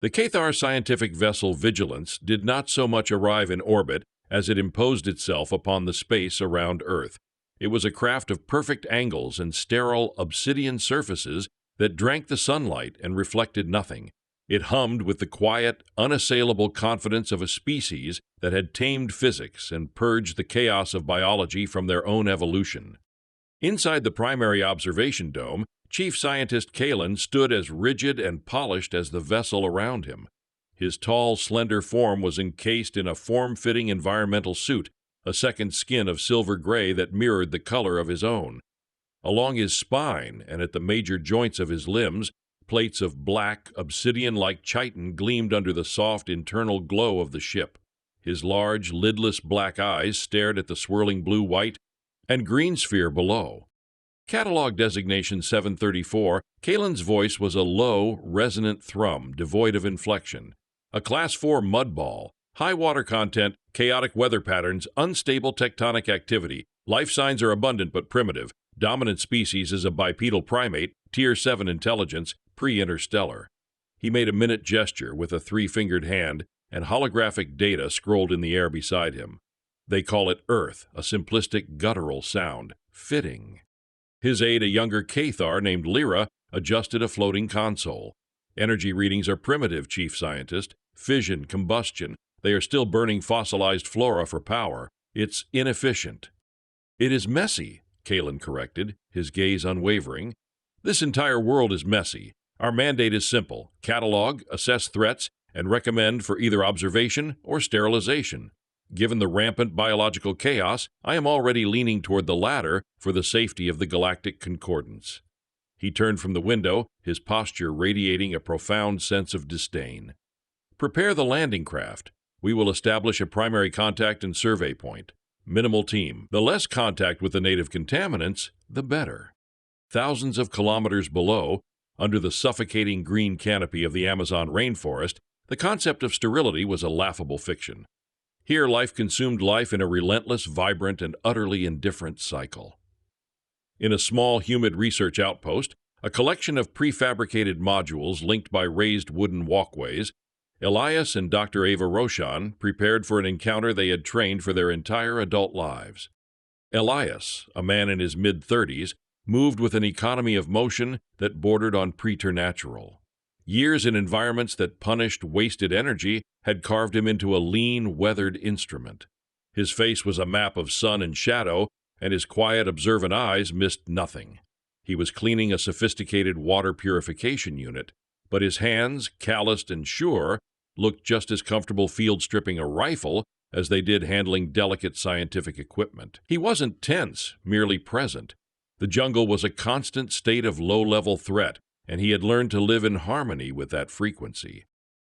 The Cathar scientific vessel Vigilance did not so much arrive in orbit as it imposed itself upon the space around Earth. It was a craft of perfect angles and sterile obsidian surfaces that drank the sunlight and reflected nothing. It hummed with the quiet, unassailable confidence of a species that had tamed physics and purged the chaos of biology from their own evolution. Inside the primary observation dome, Chief Scientist Kalen stood as rigid and polished as the vessel around him. His tall, slender form was encased in a form-fitting environmental suit, a second skin of silver gray that mirrored the color of his own. Along his spine and at the major joints of his limbs, plates of black, obsidian-like chitin gleamed under the soft internal glow of the ship. His large, lidless black eyes stared at the swirling blue-white and green sphere below. Catalog designation 734, Kalen's voice was a low, resonant thrum devoid of inflection. A Class 4 mudball, high water content, chaotic weather patterns, unstable tectonic activity. Life signs are abundant but primitive. Dominant species is a bipedal primate, Tier 7 intelligence, pre-interstellar. He made a minute gesture with a three-fingered hand, and holographic data scrolled in the air beside him. They call it Earth, a simplistic guttural sound. Fitting. His aide, a younger Cathar named Lyra, adjusted a floating console. Energy readings are primitive, Chief Scientist. Fission, combustion. They are still burning fossilized flora for power. It's inefficient. It is messy, Kalen corrected, his gaze unwavering. This entire world is messy. Our mandate is simple: catalog, assess threats, and recommend for either observation or sterilization. Given the rampant biological chaos, I am already leaning toward the latter for the safety of the galactic concordance. He turned from the window, his posture radiating a profound sense of disdain. Prepare the landing craft. We will establish a primary contact and survey point. Minimal team. The less contact with the native contaminants, the better. Thousands of kilometers below, under the suffocating green canopy of the Amazon rainforest, the concept of sterility was a laughable fiction. Here, life consumed life in a relentless, vibrant, and utterly indifferent cycle. In a small, humid research outpost, a collection of prefabricated modules linked by raised wooden walkways, Elias and Dr. Ava Roshan prepared for an encounter they had trained for their entire adult lives. Elias, a man in his mid-30s, moved with an economy of motion that bordered on preternatural. Years in environments that punished wasted energy had carved him into a lean, weathered instrument. His face was a map of sun and shadow, and his quiet, observant eyes missed nothing. He was cleaning a sophisticated water purification unit, but his hands, calloused and sure, looked just as comfortable field-stripping a rifle as they did handling delicate scientific equipment. He wasn't tense, merely present. The jungle was a constant state of low-level threat, and he had learned to live in harmony with that frequency.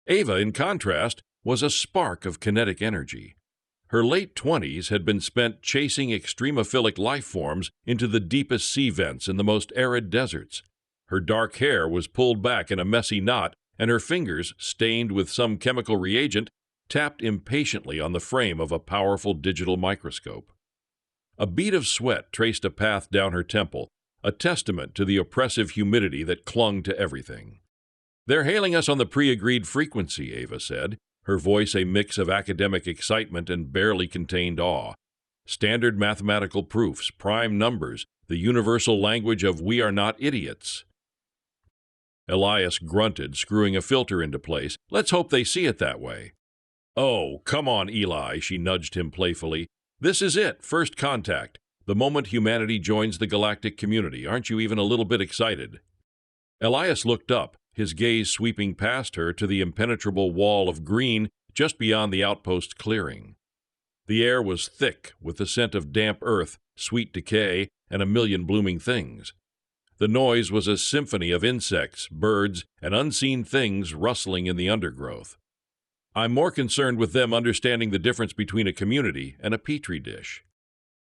Ava, in contrast, was a spark of kinetic energy. Her late 20s had been spent chasing extremophilic life forms into the deepest sea vents in the most arid deserts. Her dark hair was pulled back in a messy knot, and her fingers, stained with some chemical reagent, tapped impatiently on the frame of a powerful digital microscope. A bead of sweat traced a path down her temple, a testament to the oppressive humidity that clung to everything. "They're hailing us on the pre-agreed frequency," Ava said, her voice a mix of academic excitement and barely contained awe. "Standard mathematical proofs, prime numbers, the universal language of we are not idiots." Elias grunted, screwing a filter into place. "Let's hope they see it that way." "Oh, come on, Eli," she nudged him playfully. "This is it, first contact. The moment humanity joins the galactic community. Aren't you even a little bit excited?" Elias looked up, his gaze sweeping past her to the impenetrable wall of green just beyond the outpost clearing. The air was thick with the scent of damp earth, sweet decay, and a million blooming things. The noise was a symphony of insects, birds, and unseen things rustling in the undergrowth. "I'm more concerned with them understanding the difference between a community and a petri dish."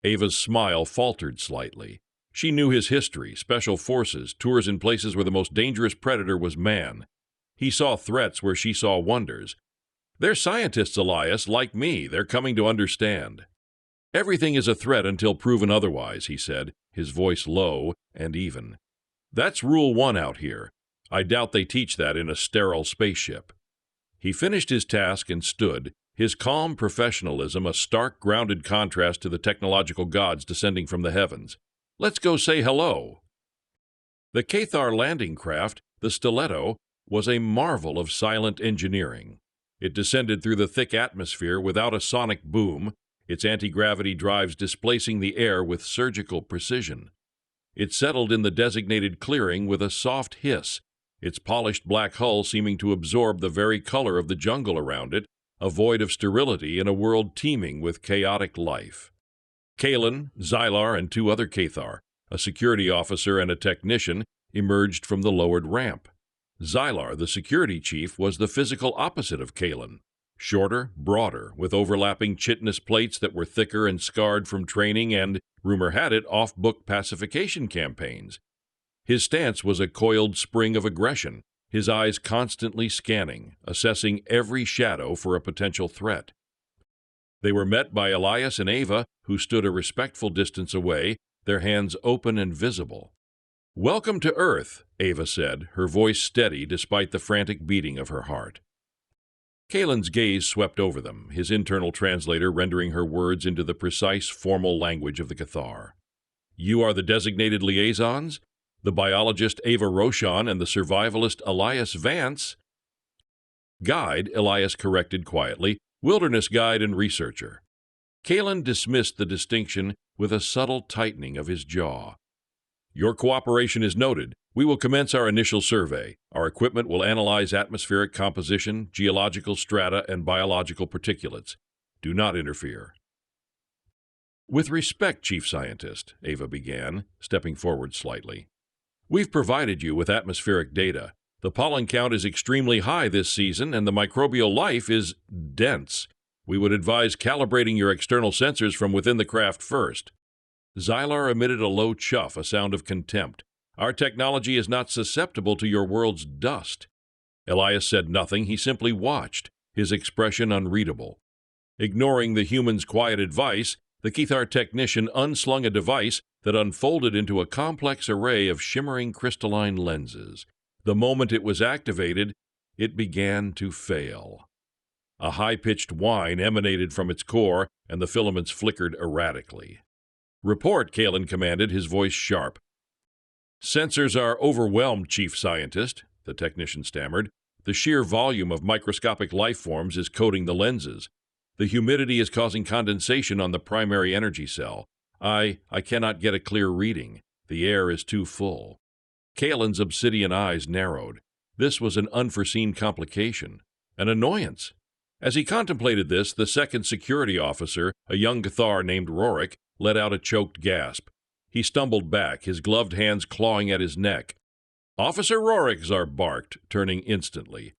Ava's smile faltered slightly. She knew his history, special forces, tours in places where the most dangerous predator was man. He saw threats where she saw wonders. "They're scientists, Elias, like me. They're coming to understand." "Everything is a threat until proven otherwise," he said, his voice low and even. "That's Rule 1 out here. I doubt they teach that in a sterile spaceship." He finished his task and stood, his calm professionalism a stark, grounded contrast to the technological gods descending from the heavens. "Let's go say hello." The Cathar landing craft, the Stiletto, was a marvel of silent engineering. It descended through the thick atmosphere without a sonic boom, its anti-gravity drives displacing the air with surgical precision. It settled in the designated clearing with a soft hiss, its polished black hull seeming to absorb the very color of the jungle around it, a void of sterility in a world teeming with chaotic life. Kalen, Xylar, and 2 other Cathar, a security officer and a technician, emerged from the lowered ramp. Xylar, the security chief, was the physical opposite of Kalen. Shorter, broader, with overlapping chitinous plates that were thicker and scarred from training and, rumor had it, off-book pacification campaigns. His stance was a coiled spring of aggression, his eyes constantly scanning, assessing every shadow for a potential threat. They were met by Elias and Ava, who stood a respectful distance away, their hands open and visible. "Welcome to Earth," Ava said, her voice steady despite the frantic beating of her heart. Kalen's gaze swept over them, his internal translator rendering her words into the precise, formal language of the Cathar. "You are the designated liaisons? The biologist Ava Roshan and the survivalist Elias Vance?" "Guide," Elias corrected quietly, "wilderness guide and researcher." Kalen dismissed the distinction with a subtle tightening of his jaw. "Your cooperation is noted. We will commence our initial survey. Our equipment will analyze atmospheric composition, geological strata, and biological particulates. Do not interfere." "With respect, Chief Scientist," Ava began, stepping forward slightly. "We've provided you with atmospheric data. The pollen count is extremely high this season, and the microbial life is dense. We would advise calibrating your external sensors from within the craft first." Xylar emitted a low chuff, a sound of contempt. "Our technology is not susceptible to your world's dust." Elias said nothing, he simply watched, his expression unreadable. Ignoring the human's quiet advice, the Cathar technician unslung a device that unfolded into a complex array of shimmering crystalline lenses. The moment it was activated, it began to fail. A high-pitched whine emanated from its core, and the filaments flickered erratically. "Report," Kalen commanded, his voice sharp. "Sensors are overwhelmed, Chief Scientist," the technician stammered. "The sheer volume of microscopic life forms is coating the lenses. The humidity is causing condensation on the primary energy cell. I cannot get a clear reading. The air is too full." Kalen's obsidian eyes narrowed. This was an unforeseen complication, an annoyance. As he contemplated this, the second security officer, a young Cathar named Rorik, let out a choked gasp. He stumbled back, his gloved hands clawing at his neck. "Officer Rorik," Zarb barked, turning instantly.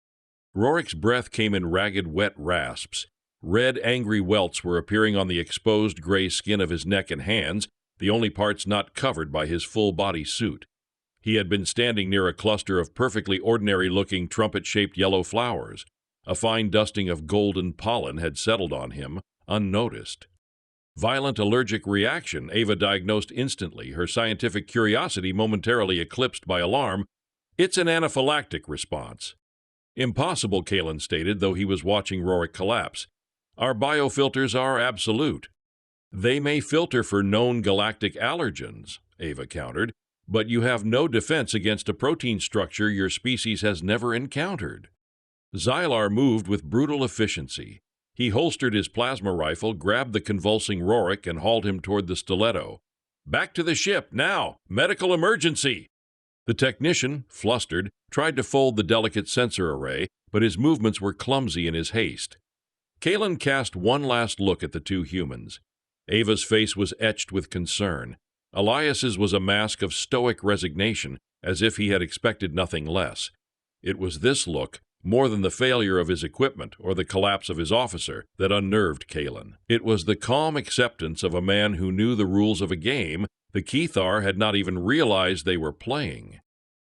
Rorik's breath came in ragged, wet rasps. Red, angry welts were appearing on the exposed gray skin of his neck and hands, the only parts not covered by his full-body suit. He had been standing near a cluster of perfectly ordinary-looking trumpet-shaped yellow flowers. A fine dusting of golden pollen had settled on him, unnoticed. Violent allergic reaction, Ava diagnosed instantly, her scientific curiosity momentarily eclipsed by alarm. "It's an anaphylactic response." "Impossible," Kalen stated, though he was watching Rorik collapse. "Our biofilters are absolute." "They may filter for known galactic allergens," Ava countered, "but you have no defense against a protein structure your species has never encountered." Xylar moved with brutal efficiency. He holstered his plasma rifle, grabbed the convulsing Rorik, and hauled him toward the Stiletto. "Back to the ship, now! Medical emergency!" The technician, flustered, tried to fold the delicate sensor array, but his movements were clumsy in his haste. Kalen cast one last look at the 2 humans. Ava's face was etched with concern. Elias's was a mask of stoic resignation, as if he had expected nothing less. It was this look, more than the failure of his equipment or the collapse of his officer, that unnerved Kalen. It was the calm acceptance of a man who knew the rules of a game the Cathar had not even realized they were playing.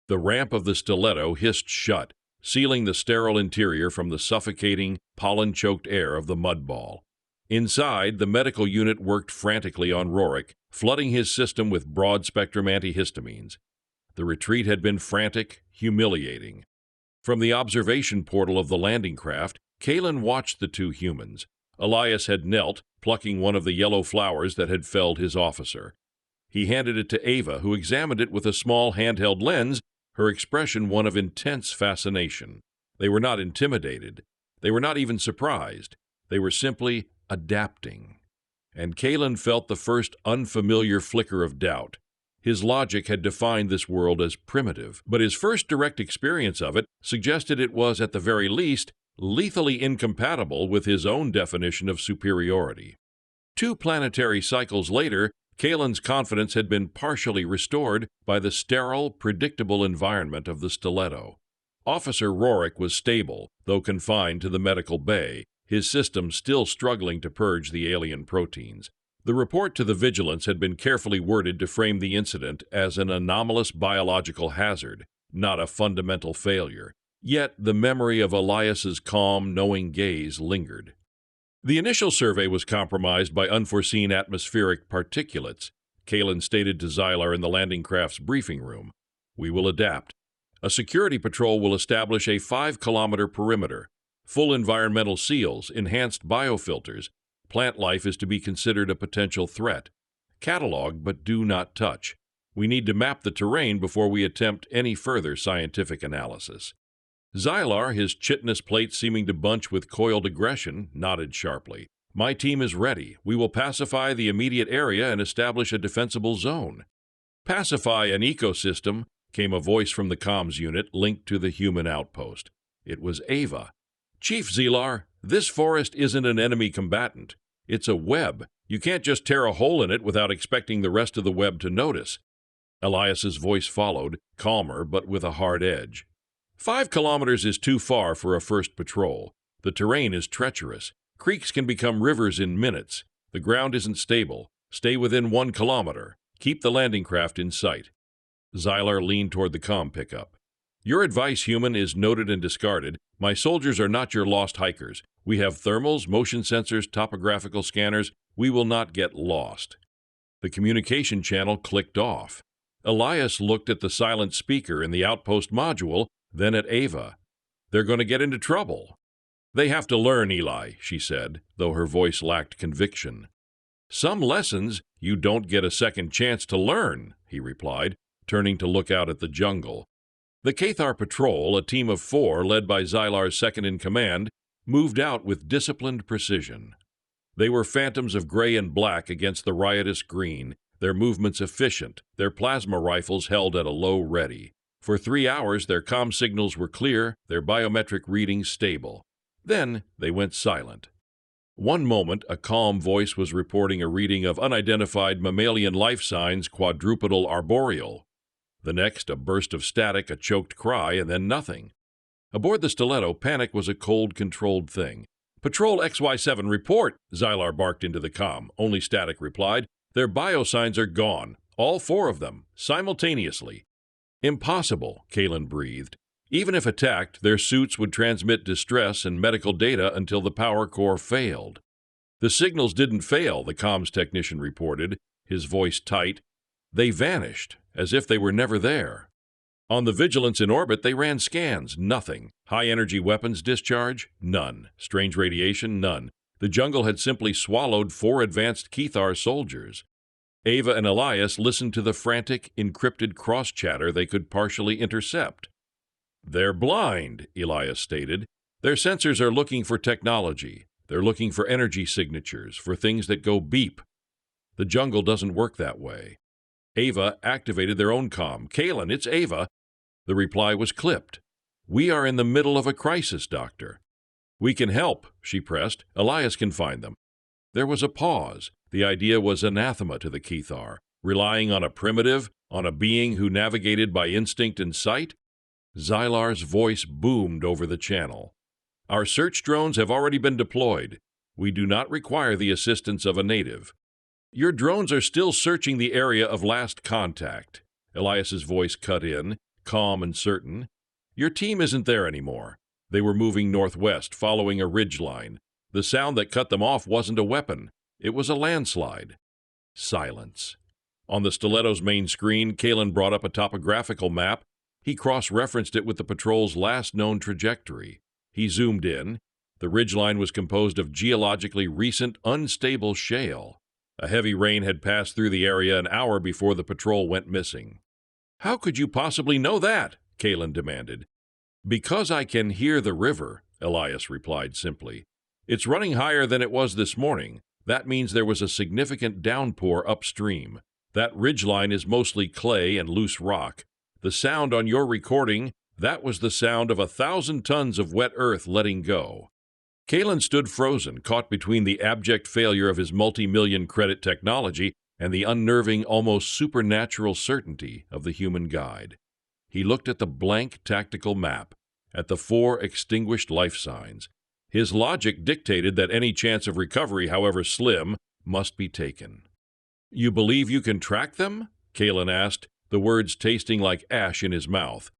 The ramp of the Stiletto hissed shut, sealing the sterile interior from the suffocating, pollen-choked air of the mudball. Inside, the medical unit worked frantically on Rorik, flooding his system with broad-spectrum antihistamines. The retreat had been frantic, humiliating. From the observation portal of the landing craft, Kalen watched the two humans. Elias had knelt, plucking one of the yellow flowers that had felled his officer. He handed it to Ava, who examined it with a small handheld lens, her expression one of intense fascination. They were not intimidated. They were not even surprised. They were simply adapting. And Kalen felt the first unfamiliar flicker of doubt. His logic had defined this world as primitive, but his first direct experience of it suggested it was, at the very least, lethally incompatible with his own definition of superiority. 2 planetary cycles later, Kalen's confidence had been partially restored by the sterile, predictable environment of the Stiletto. Officer Rorik was stable, though confined to the medical bay, his system still struggling to purge the alien proteins. The report to the Vigilance had been carefully worded to frame the incident as an anomalous biological hazard, not a fundamental failure. Yet the memory of Elias's calm, knowing gaze lingered. The initial survey was compromised by unforeseen atmospheric particulates. Kalen stated to Xylar in the landing craft's briefing room, "We will adapt. A security patrol will establish a 5-kilometer perimeter. Full environmental seals, enhanced biofilters. Plant life is to be considered a potential threat. Catalogue, but do not touch. We need to map the terrain before we attempt any further scientific analysis." Xylar, his chitinous plate seeming to bunch with coiled aggression, nodded sharply. "My team is ready. We will pacify the immediate area and establish a defensible zone." "Pacify an ecosystem," came a voice from the comms unit linked to the human outpost. It was Ava. "Chief Xylar, this forest isn't an enemy combatant. It's a web. You can't just tear a hole in it without expecting the rest of the web to notice." Elias's voice followed, calmer but with a hard edge. 5 kilometers is too far for a first patrol. The terrain is treacherous. Creeks can become rivers in minutes. The ground isn't stable. Stay within 1 kilometer. Keep the landing craft in sight." Xylar leaned toward the comm pickup. "Your advice, human, is noted and discarded. My soldiers are not your lost hikers. We have thermals, motion sensors, topographical scanners. We will not get lost." The communication channel clicked off. Elias looked at the silent speaker in the outpost module, then at Ava. "They're going to get into trouble." "They have to learn, Eli," she said, though her voice lacked conviction. "Some lessons you don't get a second chance to learn," he replied, turning to look out at the jungle. The Cathar Patrol, a team of 4 led by Xylar's second-in-command, moved out with disciplined precision. They were phantoms of gray and black against the riotous green, their movements efficient, their plasma rifles held at a low ready. For 3 hours, their comm signals were clear, their biometric readings stable. Then they went silent. One moment, a calm voice was reporting a reading of unidentified mammalian life signs quadrupedal arboreal. The next, a burst of static, a choked cry, and then nothing. Aboard the Stiletto, panic was a cold, controlled thing. "Patrol XY7, report!" Xylar barked into the comm. Only static replied. "Their biosigns are gone. All 4 of them, simultaneously." "Impossible," Kalen breathed. Even if attacked, their suits would transmit distress and medical data until the power core failed. "The signals didn't fail," the comms technician reported, his voice tight. "They vanished, as if they were never there. On the Vigilance in orbit, they ran scans. Nothing. High-energy weapons discharge? None. Strange radiation? None. The jungle had simply swallowed 4 advanced Cathar soldiers." Ava and Elias listened to the frantic, encrypted cross-chatter they could partially intercept. "They're blind," Elias stated. "Their sensors are looking for technology. They're looking for energy signatures, for things that go beep. The jungle doesn't work that way." Ava activated their own comm. "Kalen, it's Ava." The reply was clipped. "We are in the middle of a crisis, Doctor." "We can help," she pressed. "Elias can find them." There was a pause. The idea was anathema to the Cathar, relying on a primitive, on a being who navigated by instinct and sight. Xylar's voice boomed over the channel. "Our search drones have already been deployed. We do not require the assistance of a native." "Your drones are still searching the area of last contact." Elias's voice cut in, calm and certain. "Your team isn't there anymore. They were moving northwest, following a ridgeline. The sound that cut them off wasn't a weapon. It was a landslide." Silence. On the Stiletto's main screen, Kalen brought up a topographical map. He cross-referenced it with the patrol's last known trajectory. He zoomed in. The ridgeline was composed of geologically recent, unstable shale. A heavy rain had passed through the area an hour before the patrol went missing. "How could you possibly know that?" Kalen demanded. "Because I can hear the river," Elias replied simply. "It's running higher than it was this morning. That means there was a significant downpour upstream. That ridgeline is mostly clay and loose rock. The sound on your recording, that was the sound of 1,000 tons of wet earth letting go." Kalen stood frozen, caught between the abject failure of his multi-million credit technology and the unnerving, almost supernatural certainty of the human guide. He looked at the blank tactical map, at the 4 extinguished life signs. His logic dictated that any chance of recovery, however slim, must be taken. "You believe you can track them?" Kalen asked, the words tasting like ash in his mouth.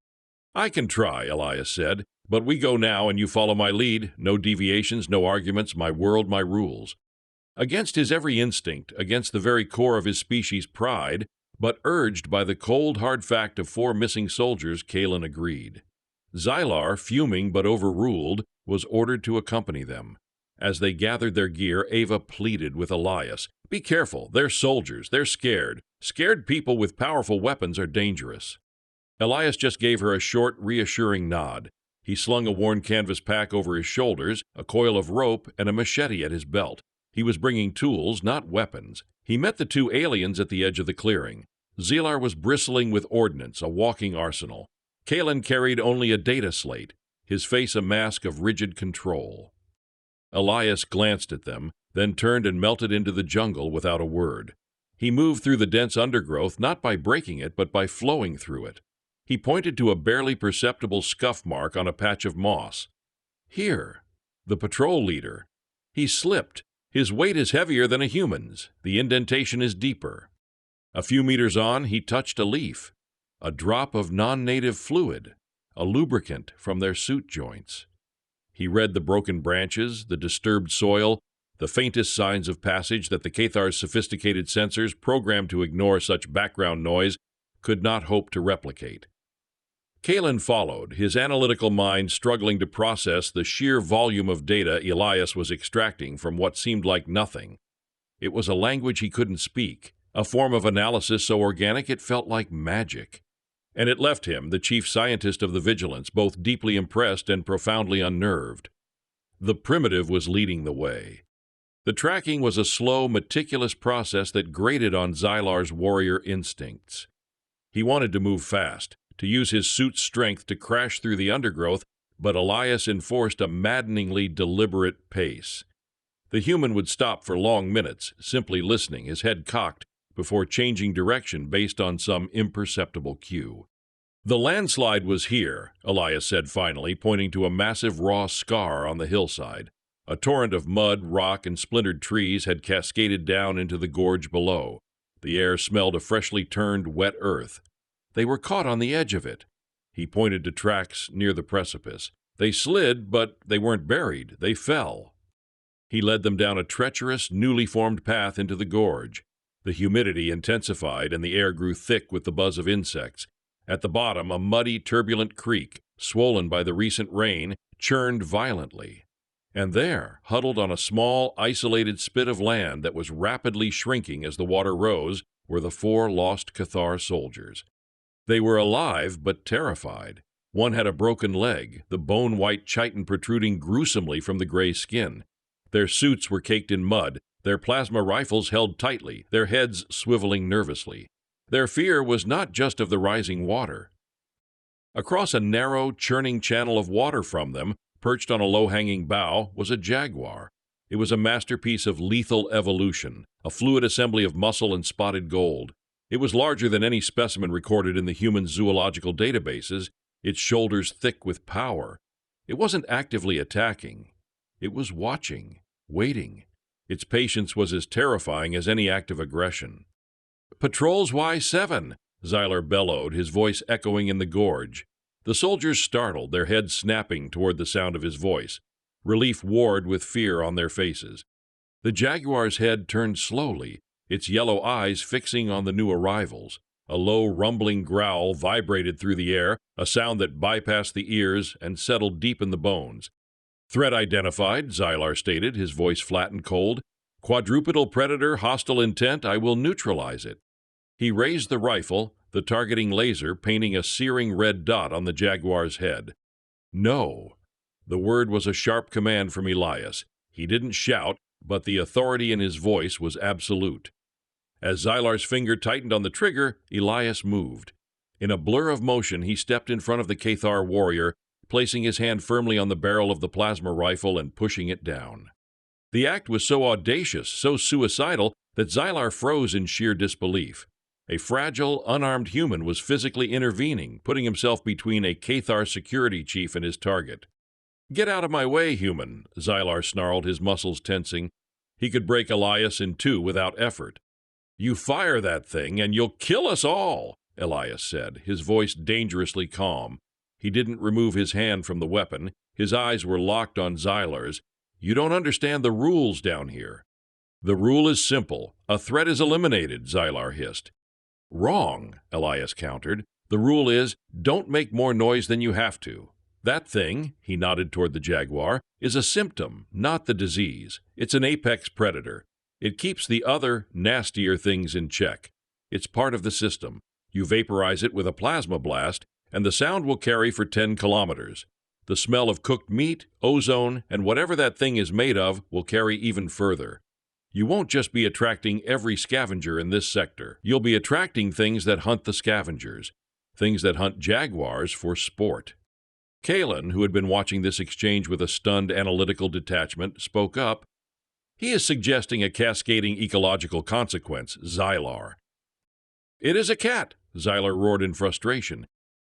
"I can try," Elias said, "but we go now and you follow my lead. No deviations, no arguments, my world, my rules." Against his every instinct, against the very core of his species' pride, but urged by the cold, hard fact of 4 missing soldiers, Kalen agreed. Xylar, fuming but overruled, was ordered to accompany them. As they gathered their gear, Ava pleaded with Elias, "Be careful, they're soldiers, they're scared. Scared people with powerful weapons are dangerous." Elias just gave her a short, reassuring nod. He slung a worn canvas pack over his shoulders, a coil of rope, and a machete at his belt. He was bringing tools, not weapons. He met the 2 aliens at the edge of the clearing. Xylar was bristling with ordnance, a walking arsenal. Kalen carried only a data slate, his face a mask of rigid control. Elias glanced at them, then turned and melted into the jungle without a word. He moved through the dense undergrowth not by breaking it, but by flowing through it. He pointed to a barely perceptible scuff mark on a patch of moss. "Here, the patrol leader. He slipped. His weight is heavier than a human's. The indentation is deeper." A few meters on, he touched a leaf. A drop of non-native fluid, a lubricant from their suit joints. He read the broken branches, the disturbed soil, the faintest signs of passage that the Cathar's sophisticated sensors, programmed to ignore such background noise, could not hope to replicate. Kalen followed, his analytical mind struggling to process the sheer volume of data Elias was extracting from what seemed like nothing. It was a language he couldn't speak, a form of analysis so organic it felt like magic. And it left him, the chief scientist of the Vigilance, both deeply impressed and profoundly unnerved. The primitive was leading the way. The tracking was a slow, meticulous process that grated on Xylar's warrior instincts. He wanted to move fast, to use his suit's strength to crash through the undergrowth, but Elias enforced a maddeningly deliberate pace. The human would stop for long minutes, simply listening, his head cocked, before changing direction based on some imperceptible cue. "The landslide was here," Elias said finally, pointing to a massive raw scar on the hillside. A torrent of mud, rock, and splintered trees had cascaded down into the gorge below. The air smelled of freshly turned, wet earth. They were caught on the edge of it. He pointed to tracks near the precipice. They slid, but they weren't buried. They fell. He led them down a treacherous, newly formed path into the gorge. The humidity intensified, and the air grew thick with the buzz of insects. At the bottom, a muddy, turbulent creek, swollen by the recent rain, churned violently. And there, huddled on a small, isolated spit of land that was rapidly shrinking as the water rose, were the 4 lost Cathar soldiers. They were alive, but terrified. One had a broken leg, the bone-white chitin protruding gruesomely from the gray skin. Their suits were caked in mud, their plasma rifles held tightly, their heads swiveling nervously. Their fear was not just of the rising water. Across a narrow, churning channel of water from them, perched on a low-hanging bough, was a jaguar. It was a masterpiece of lethal evolution, a fluid assembly of muscle and spotted gold. It was larger than any specimen recorded in the human zoological databases, its shoulders thick with power. It wasn't actively attacking. It was watching, waiting. Its patience was as terrifying as any act of aggression. "Patrols Y7!" Xylar bellowed, his voice echoing in the gorge. The soldiers startled, their heads snapping toward the sound of his voice. Relief warred with fear on their faces. The jaguar's head turned slowly, its yellow eyes fixing on the new arrivals. A low, rumbling growl vibrated through the air, a sound that bypassed the ears and settled deep in the bones. "Threat identified," Xylar stated, his voice flat and cold. "Quadrupedal predator, hostile intent, I will neutralize it." He raised the rifle, the targeting laser painting a searing red dot on the jaguar's head. "No." The word was a sharp command from Elias. He didn't shout, but the authority in his voice was absolute. As Xylar's finger tightened on the trigger, Elias moved. In a blur of motion, he stepped in front of the Cathar warrior, placing his hand firmly on the barrel of the plasma rifle and pushing it down. The act was so audacious, so suicidal, that Xylar froze in sheer disbelief. A fragile, unarmed human was physically intervening, putting himself between a Cathar security chief and his target. "Get out of my way, human," Xylar snarled, his muscles tensing. He could break Elias in two without effort. "You fire that thing, and you'll kill us all," Elias said, his voice dangerously calm. He didn't remove his hand from the weapon. His eyes were locked on Xylar's. "You don't understand the rules down here." "The rule is simple. A threat is eliminated," Xylar hissed. "Wrong," Elias countered. "The rule is, don't make more noise than you have to. That thing," he nodded toward the jaguar, "is a symptom, not the disease. It's an apex predator. It keeps the other, nastier things in check. It's part of the system. You vaporize it with a plasma blast, and the sound will carry for 10 kilometers. The smell of cooked meat, ozone, and whatever that thing is made of will carry even further. You won't just be attracting every scavenger in this sector. You'll be attracting things that hunt the scavengers, things that hunt jaguars for sport." Kalen, who had been watching this exchange with a stunned analytical detachment, spoke up. "He is suggesting a cascading ecological consequence, Xylar." "It is a cat," Xylar roared in frustration.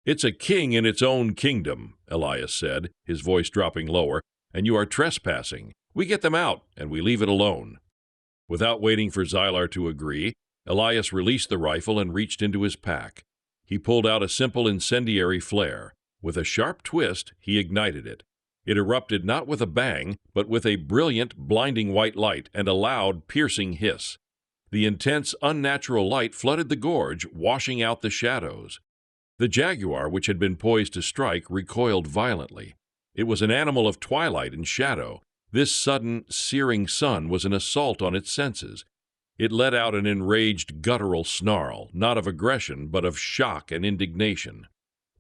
"It's a king in its own kingdom," Elias said, his voice dropping lower, "and you are trespassing. We get them out, and we leave it alone." Without waiting for Xylar to agree, Elias released the rifle and reached into his pack. He pulled out a simple incendiary flare. With a sharp twist, he ignited it. It erupted not with a bang, but with a brilliant, blinding white light and a loud, piercing hiss. The intense, unnatural light flooded the gorge, washing out the shadows. The jaguar, which had been poised to strike, recoiled violently. It was an animal of twilight and shadow. This sudden, searing sun was an assault on its senses. It let out an enraged, guttural snarl, not of aggression, but of shock and indignation.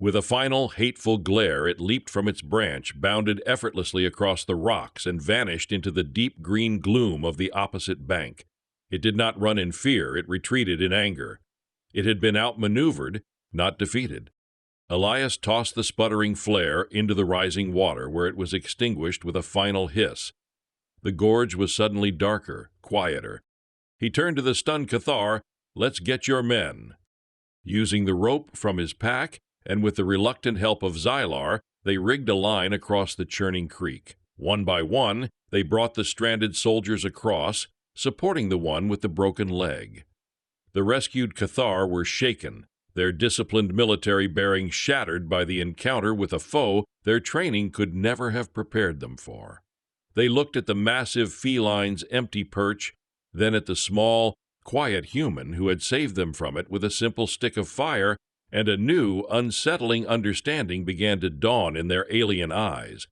With a final, hateful glare, it leaped from its branch, bounded effortlessly across the rocks, and vanished into the deep green gloom of the opposite bank. It did not run in fear, it retreated in anger. It had been outmaneuvered, not defeated. Elias tossed the sputtering flare into the rising water, where it was extinguished with a final hiss. The gorge was suddenly darker, quieter. He turned to the stunned Cathar. "Let's get your men." Using the rope from his pack, and with the reluctant help of Xylar, they rigged a line across the churning creek. One by one, they brought the stranded soldiers across, supporting the one with the broken leg. The rescued Cathar were shaken, their disciplined military bearing shattered by the encounter with a foe their training could never have prepared them for. They looked at the massive feline's empty perch, then at the small, quiet human who had saved them from it with a simple stick of fire, and a new, unsettling understanding began to dawn in their alien eyes.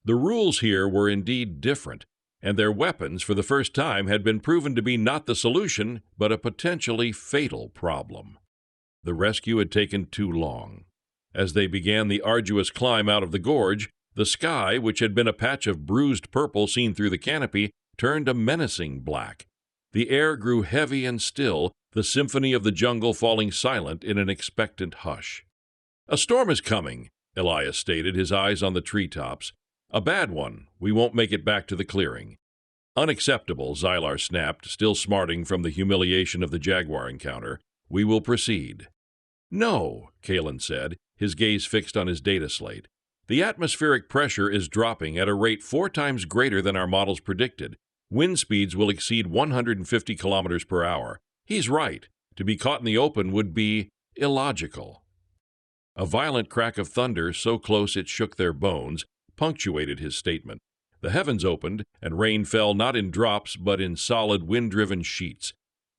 The rules here were indeed different, and their weapons, for the first time, had been proven to be not the solution, but a potentially fatal problem. The rescue had taken too long. As they began the arduous climb out of the gorge, the sky, which had been a patch of bruised purple seen through the canopy, turned a menacing black. The air grew heavy and still, the symphony of the jungle falling silent in an expectant hush. "A storm is coming," Elias stated, his eyes on the treetops. "A bad one. We won't make it back to the clearing." "Unacceptable," Xylar snapped, still smarting from the humiliation of the jaguar encounter. "We will proceed." "No," Kalen said, his gaze fixed on his data slate. "The atmospheric pressure is dropping at a rate 4 times greater than our models predicted. Wind speeds will exceed 150 kilometers per hour. He's right. To be caught in the open would be illogical." A violent crack of thunder, so close it shook their bones, punctuated his statement. The heavens opened, and rain fell not in drops but in solid wind-driven sheets.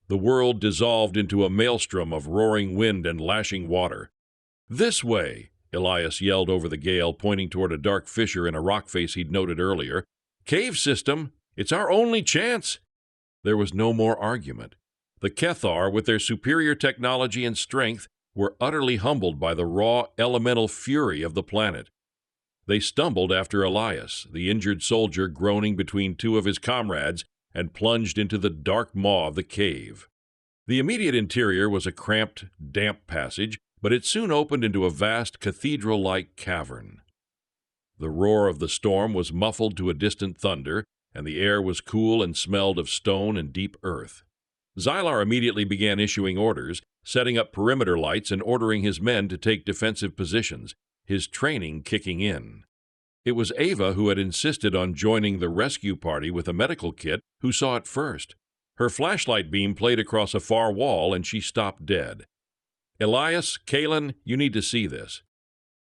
The world dissolved into a maelstrom of roaring wind and lashing water. "This way!" Elias yelled over the gale, pointing toward a dark fissure in a rock face he'd noted earlier. "Cave system! It's our only chance!" There was no more argument. The Cathar, with their superior technology and strength, were utterly humbled by the raw, elemental fury of the planet. They stumbled after Elias, the injured soldier groaning between two of his comrades, and plunged into the dark maw of the cave. The immediate interior was a cramped, damp passage, but it soon opened into a vast cathedral-like cavern. The roar of the storm was muffled to a distant thunder, and the air was cool and smelled of stone and deep earth. Xylar immediately began issuing orders, setting up perimeter lights and ordering his men to take defensive positions, his training kicking in. It was Ava who had insisted on joining the rescue party with a medical kit who saw it first. Her flashlight beam played across a far wall, and she stopped dead. "Elias, Kalen, you need to see this."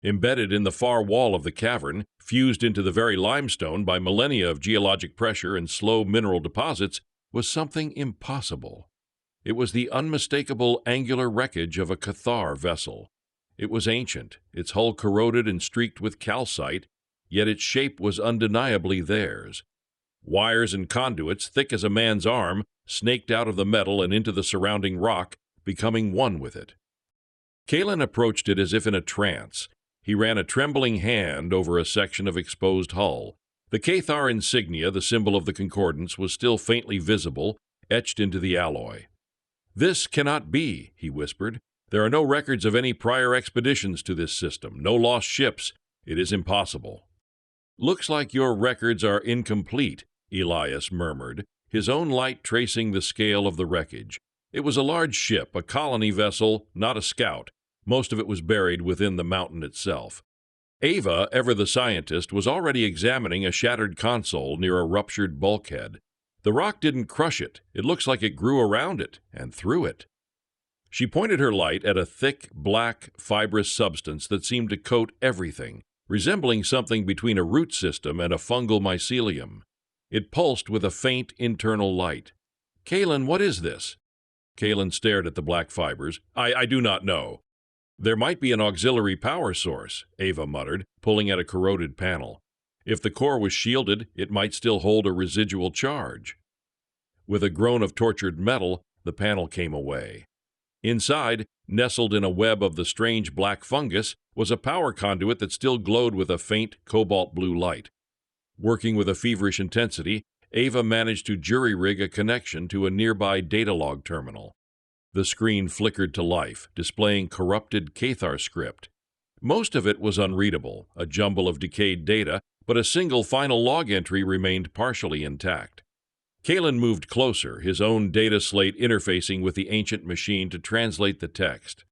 Embedded in the far wall of the cavern, fused into the very limestone by millennia of geologic pressure and slow mineral deposits, was something impossible. It was the unmistakable angular wreckage of a Cathar vessel. It was ancient, its hull corroded and streaked with calcite, yet its shape was undeniably theirs. Wires and conduits, thick as a man's arm, snaked out of the metal and into the surrounding rock, becoming one with it. Kalen approached it as if in a trance. He ran a trembling hand over a section of exposed hull. The Cathar insignia, the symbol of the Concordance, was still faintly visible, etched into the alloy. "This cannot be," he whispered. "There are no records of any prior expeditions to this system, no lost ships. It is impossible." "Looks like your records are incomplete," Elias murmured, his own light tracing the scale of the wreckage. It was a large ship, a colony vessel, not a scout. Most of it was buried within the mountain itself. Ava, ever the scientist, was already examining a shattered console near a ruptured bulkhead. The rock didn't crush it. It looks like it grew around it and through it. She pointed her light at a thick, black, fibrous substance that seemed to coat everything, resembling something between a root system and a fungal mycelium. It pulsed with a faint internal light. "Kalen, what is this?" Kalen stared at the black fibers. I do not know." "There might be an auxiliary power source," Ava muttered, pulling at a corroded panel. "If the core was shielded, it might still hold a residual charge." With a groan of tortured metal, the panel came away. Inside, nestled in a web of the strange black fungus, was a power conduit that still glowed with a faint cobalt blue light. Working with a feverish intensity, Ava managed to jury-rig a connection to a nearby data log terminal. The screen flickered to life, displaying corrupted Cathar script. Most of it was unreadable, a jumble of decayed data, but a single final log entry remained partially intact. Kalen moved closer, his own data slate interfacing with the ancient machine to translate the text.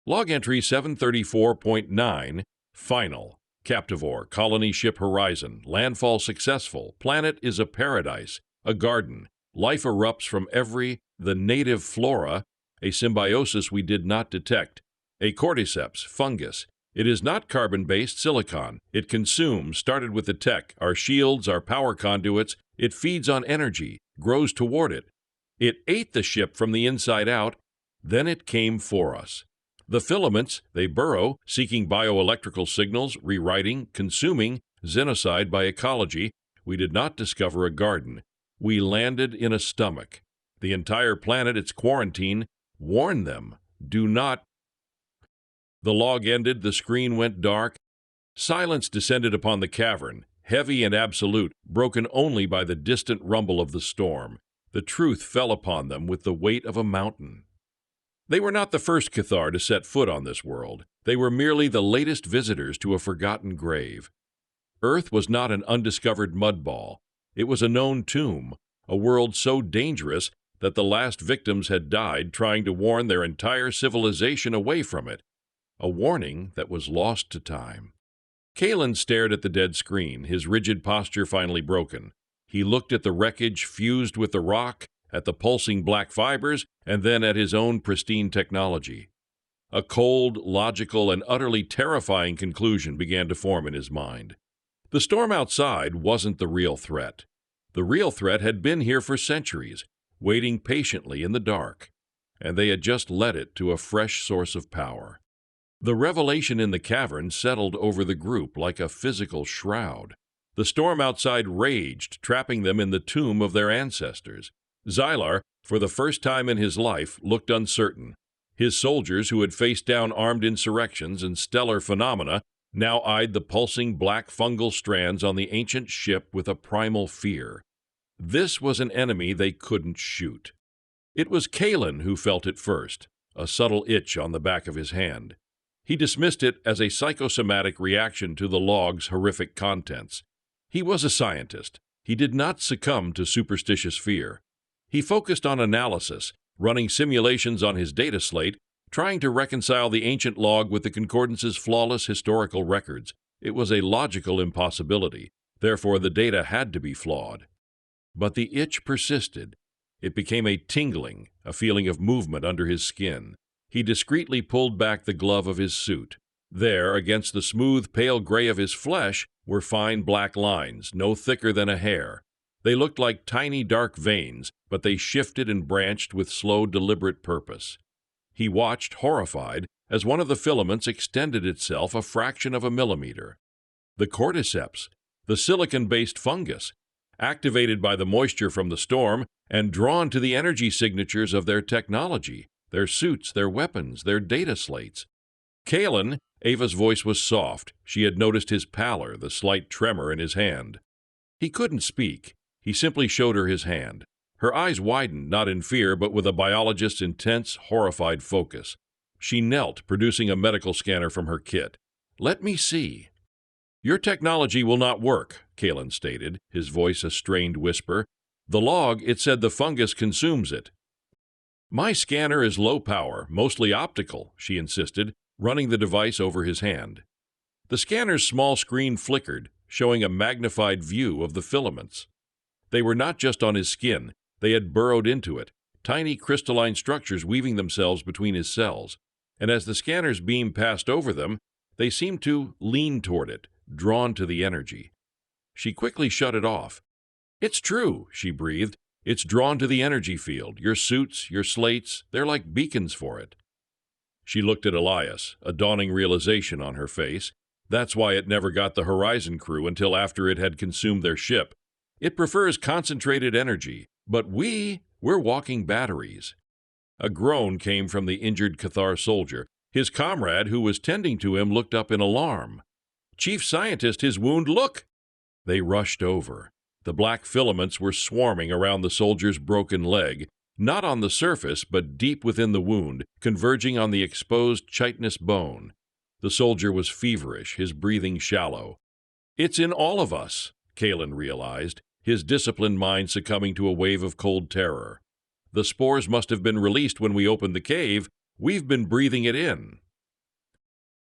Log entry 734.9, final. Captivore, colony ship horizon, landfall successful, planet is a paradise, a garden. Life erupts from the native flora, a symbiosis we did not detect, a cordyceps, fungus. It is not carbon-based silicon. It consumes, started with the tech, our shields, our power conduits. It feeds on energy, grows toward it. It ate the ship from the inside out, then it came for us. The filaments, they burrow, seeking bioelectrical signals, rewriting, consuming, xenocide by ecology. We did not discover a garden. We landed in a stomach. The entire planet, its quarantine. Warn them. Do not. The log ended, the screen went dark. Silence descended upon the cavern, heavy and absolute, broken only by the distant rumble of the storm. The truth fell upon them with the weight of a mountain. They were not the first Cathar to set foot on this world. They were merely the latest visitors to a forgotten grave. Earth was not an undiscovered mudball. It was a known tomb, a world so dangerous that the last victims had died trying to warn their entire civilization away from it, a warning that was lost to time. Kalen stared at the dead screen, his rigid posture finally broken. He looked at the wreckage fused with the rock, at the pulsing black fibers, and then at his own pristine technology. A cold, logical, and utterly terrifying conclusion began to form in his mind. The storm outside wasn't the real threat. The real threat had been here for centuries. waiting patiently in the dark, and they had just led it to a fresh source of power. The revelation in the cavern settled over the group like a physical shroud. The storm outside raged, trapping them in the tomb of their ancestors. Xylar, for the first time in his life, looked uncertain. His soldiers, who had faced down armed insurrections and stellar phenomena, now eyed the pulsing black fungal strands on the ancient ship with a primal fear. This was an enemy they couldn't shoot. It was Kalen who felt it first, a subtle itch on the back of his hand. He dismissed it as a psychosomatic reaction to the log's horrific contents. He was a scientist. He did not succumb to superstitious fear. He focused on analysis, running simulations on his data slate, trying to reconcile the ancient log with the Concordance's flawless historical records. It was a logical impossibility. Therefore, the data had to be flawed. But the itch persisted. It became a tingling, a feeling of movement under his skin. He discreetly pulled back the glove of his suit. There, against the smooth, pale gray of his flesh, were fine black lines, no thicker than a hair. They looked like tiny dark veins, but they shifted and branched with slow, deliberate purpose. He watched, horrified, as one of the filaments extended itself a fraction of a millimeter. The cordyceps, the silicon-based fungus, activated by the moisture from the storm and drawn to the energy signatures of their technology, their suits, their weapons, their data slates. Kalen, Ava's voice was soft. She had noticed his pallor, the slight tremor in his hand. He couldn't speak. He simply showed her his hand. Her eyes widened, not in fear, but with a biologist's intense, horrified focus. She knelt, producing a medical scanner from her kit. "Let me see." "Your technology will not work," Kalen stated, his voice a strained whisper. "The log, it said the fungus consumes it." "My scanner is low power, mostly optical," she insisted, running the device over his hand. The scanner's small screen flickered, showing a magnified view of the filaments. They were not just on his skin, they had burrowed into it, tiny crystalline structures weaving themselves between his cells, and as the scanner's beam passed over them, they seemed to lean toward it, drawn to the energy. She quickly shut it off. "It's true," she breathed. "It's drawn to the energy field. Your suits, your slates, they're like beacons for it." She looked at Elias, a dawning realization on her face. That's why it never got the Horizon crew until after it had consumed their ship. It prefers concentrated energy, but we're walking batteries. A groan came from the injured Cathar soldier. His comrade, who was tending to him, looked up in alarm. "Chief Scientist, his wound, look!" They rushed over. The black filaments were swarming around the soldier's broken leg, not on the surface, but deep within the wound, converging on the exposed chitinous bone. The soldier was feverish, his breathing shallow. "It's in all of us," Kalen realized, his disciplined mind succumbing to a wave of cold terror. "The spores must have been released when we opened the cave. We've been breathing it in."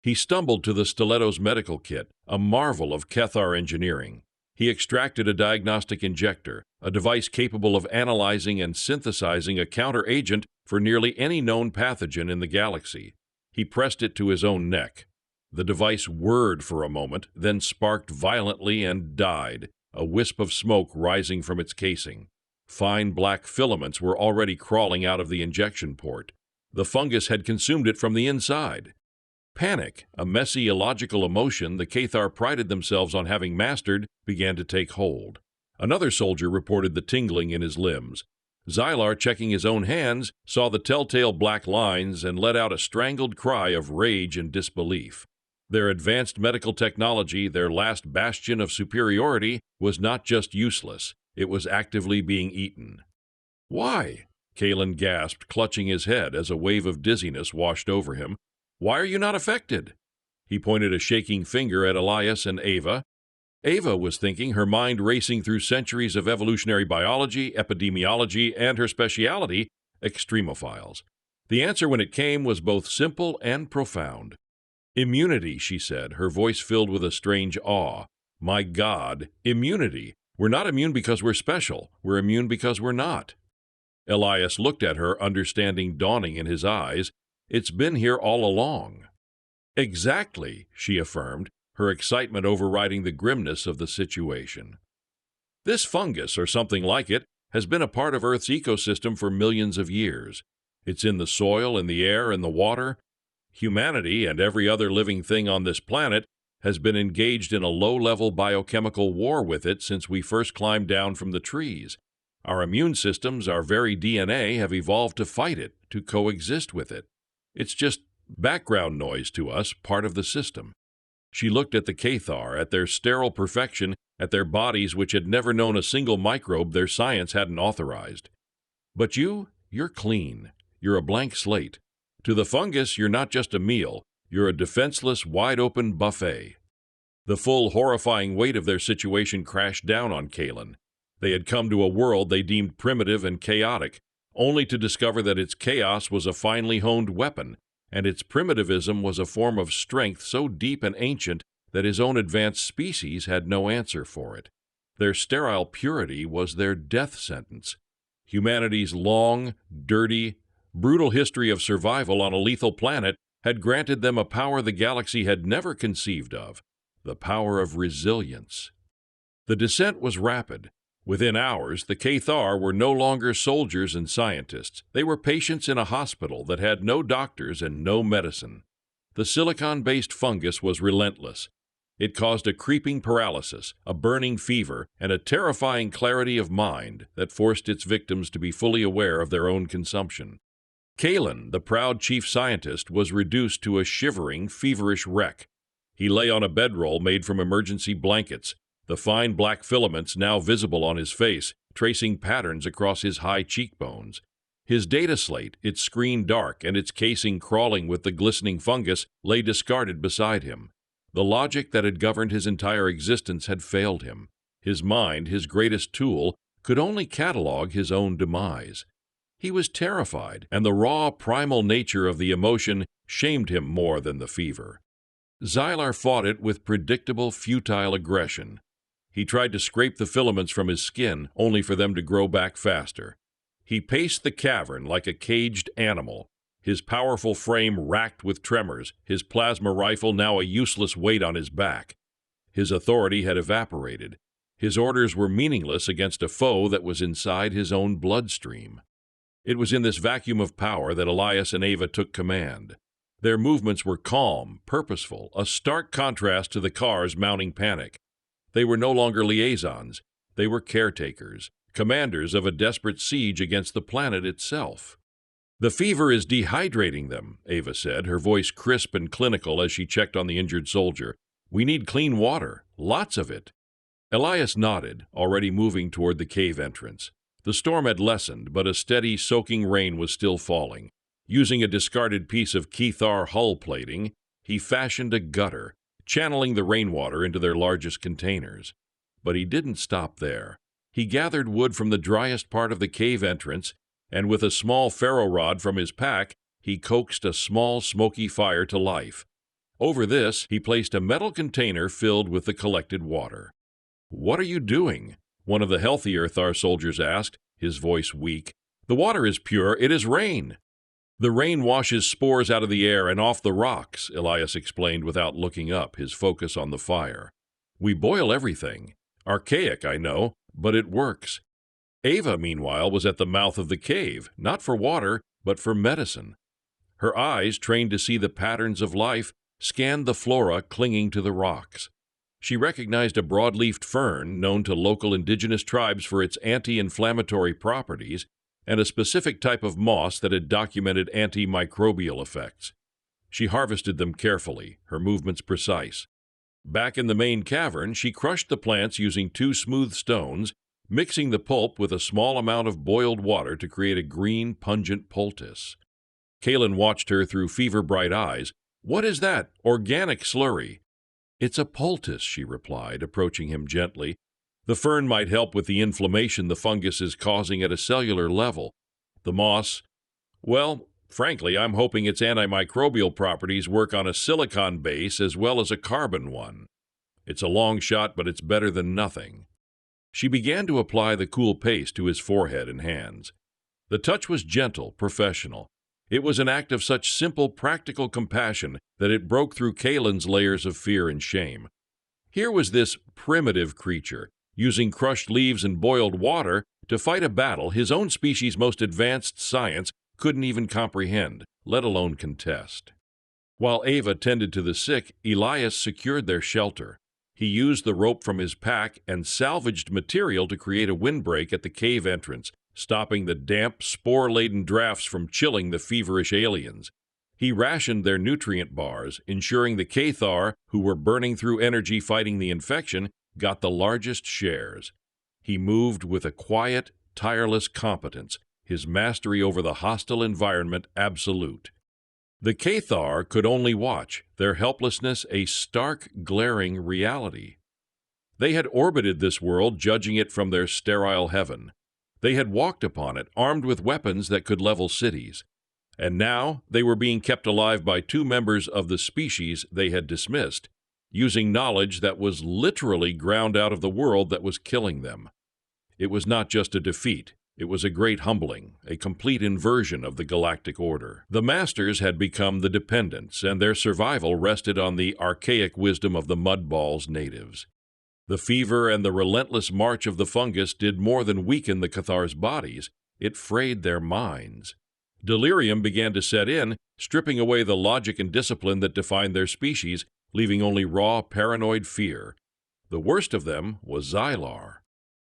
He stumbled to the Stiletto's medical kit, a marvel of Cathar engineering. He extracted a diagnostic injector, a device capable of analyzing and synthesizing a counteragent for nearly any known pathogen in the galaxy. He pressed it to his own neck. The device whirred for a moment, then sparked violently and died, a wisp of smoke rising from its casing. Fine black filaments were already crawling out of the injection port. The fungus had consumed it from the inside. Panic, a messy, illogical emotion the Cathar prided themselves on having mastered, began to take hold. Another soldier reported the tingling in his limbs. Xylar, checking his own hands, saw the telltale black lines and let out a strangled cry of rage and disbelief. Their advanced medical technology, their last bastion of superiority, was not just useless, it was actively being eaten. "Why?" Kalen gasped, clutching his head as a wave of dizziness washed over him. "Why are you not affected?" He pointed a shaking finger at Elias and Ava. Ava was thinking, her mind racing through centuries of evolutionary biology, epidemiology, and her speciality, extremophiles. The answer when it came was both simple and profound. "Immunity," she said, her voice filled with a strange awe. "My God, immunity. We're not immune because we're special. We're immune because we're not." Elias looked at her, understanding dawning in his eyes. "It's been here all along." "Exactly," she affirmed, her excitement overriding the grimness of the situation. "This fungus, or something like it, has been a part of Earth's ecosystem for millions of years. It's in the soil, in the air, in the water. Humanity and every other living thing on this planet has been engaged in a low-level biochemical war with it since we first climbed down from the trees. Our immune systems, our very DNA, have evolved to fight it, to coexist with it. It's just background noise to us, part of the system. She looked at the Cathar, at their sterile perfection, at their bodies which had never known a single microbe their science hadn't authorized. But you're clean. You're a blank slate. To the fungus, you're not just a meal. You're a defenseless, wide-open buffet. The full, horrifying weight of their situation crashed down on Kalen. They had come to a world they deemed primitive and chaotic, only to discover that its chaos was a finely honed weapon, and its primitivism was a form of strength so deep and ancient that his own advanced species had no answer for it. Their sterile purity was their death sentence. Humanity's long, dirty, brutal history of survival on a lethal planet had granted them a power the galaxy had never conceived of, the power of resilience. The descent was rapid. Within hours, the Cathar were no longer soldiers and scientists. They were patients in a hospital that had no doctors and no medicine. The silicon-based fungus was relentless. It caused a creeping paralysis, a burning fever, and a terrifying clarity of mind that forced its victims to be fully aware of their own consumption. Kalen, the proud chief scientist, was reduced to a shivering, feverish wreck. He lay on a bedroll made from emergency blankets, the fine black filaments now visible on his face, tracing patterns across his high cheekbones. His data slate, its screen dark and its casing crawling with the glistening fungus, lay discarded beside him. The logic that had governed his entire existence had failed him. His mind, his greatest tool, could only catalogue his own demise. He was terrified, and the raw, primal nature of the emotion shamed him more than the fever. Xylar fought it with predictable, futile aggression. He tried to scrape the filaments from his skin, only for them to grow back faster. He paced the cavern like a caged animal, his powerful frame racked with tremors, his plasma rifle now a useless weight on his back. His authority had evaporated. His orders were meaningless against a foe that was inside his own bloodstream. It was in this vacuum of power that Elias and Ava took command. Their movements were calm, purposeful, a stark contrast to the car's mounting panic. They were no longer liaisons. They were caretakers, commanders of a desperate siege against the planet itself. "The fever is dehydrating them," Ava said, her voice crisp and clinical as she checked on the injured soldier. "We need clean water, lots of it." Elias nodded, already moving toward the cave entrance. The storm had lessened, but a steady, soaking rain was still falling. Using a discarded piece of Cathar hull plating, he fashioned a gutter, channeling the rainwater into their largest containers. But he didn't stop there. He gathered wood from the driest part of the cave entrance, and with a small ferro rod from his pack, he coaxed a small, smoky fire to life. Over this, he placed a metal container filled with the collected water. "What are you doing?" one of the healthy Earthar soldiers asked, his voice weak. "The water is pure. It is rain." "The rain washes spores out of the air and off the rocks," Elias explained without looking up, his focus on the fire. "We boil everything. Archaic, I know, but it works." Ava, meanwhile, was at the mouth of the cave, not for water, but for medicine. Her eyes, trained to see the patterns of life, scanned the flora clinging to the rocks. She recognized a broad-leafed fern known to local indigenous tribes for its anti-inflammatory properties, and a specific type of moss that had documented antimicrobial effects. She harvested them carefully, her movements precise. Back in the main cavern, she crushed the plants using 2 smooth stones, mixing the pulp with a small amount of boiled water to create a green, pungent poultice. Kalen watched her through fever-bright eyes. "What is that? Organic slurry?" "It's a poultice," she replied, approaching him gently. "The fern might help with the inflammation the fungus is causing at a cellular level. The moss, well, frankly, I'm hoping its antimicrobial properties work on a silicon base as well as a carbon one. It's a long shot, but it's better than nothing." She began to apply the cool paste to his forehead and hands. The touch was gentle, professional. It was an act of such simple, practical compassion that it broke through Kalen's layers of fear and shame. Here was this primitive creature, using crushed leaves and boiled water to fight a battle his own species' most advanced science couldn't even comprehend, let alone contest. While Ava tended to the sick, Elias secured their shelter. He used the rope from his pack and salvaged material to create a windbreak at the cave entrance, stopping the damp, spore-laden drafts from chilling the feverish aliens. He rationed their nutrient bars, ensuring the Cathar, who were burning through energy fighting the infection, got the largest shares. He moved with a quiet, tireless competence, his mastery over the hostile environment absolute. The Cathar could only watch, their helplessness a stark, glaring reality. They had orbited this world, judging it from their sterile heaven. They had walked upon it, armed with weapons that could level cities. And now they were being kept alive by two members of the species they had dismissed, using knowledge that was literally ground out of the world that was killing them. It was not just a defeat. It was a great humbling, a complete inversion of the galactic order. The masters had become the dependents, and their survival rested on the archaic wisdom of the mudball's natives. The fever and the relentless march of the fungus did more than weaken the Cathar's bodies, it frayed their minds. Delirium began to set in, stripping away the logic and discipline that defined their species, leaving only raw, paranoid fear. The worst of them was Xylar.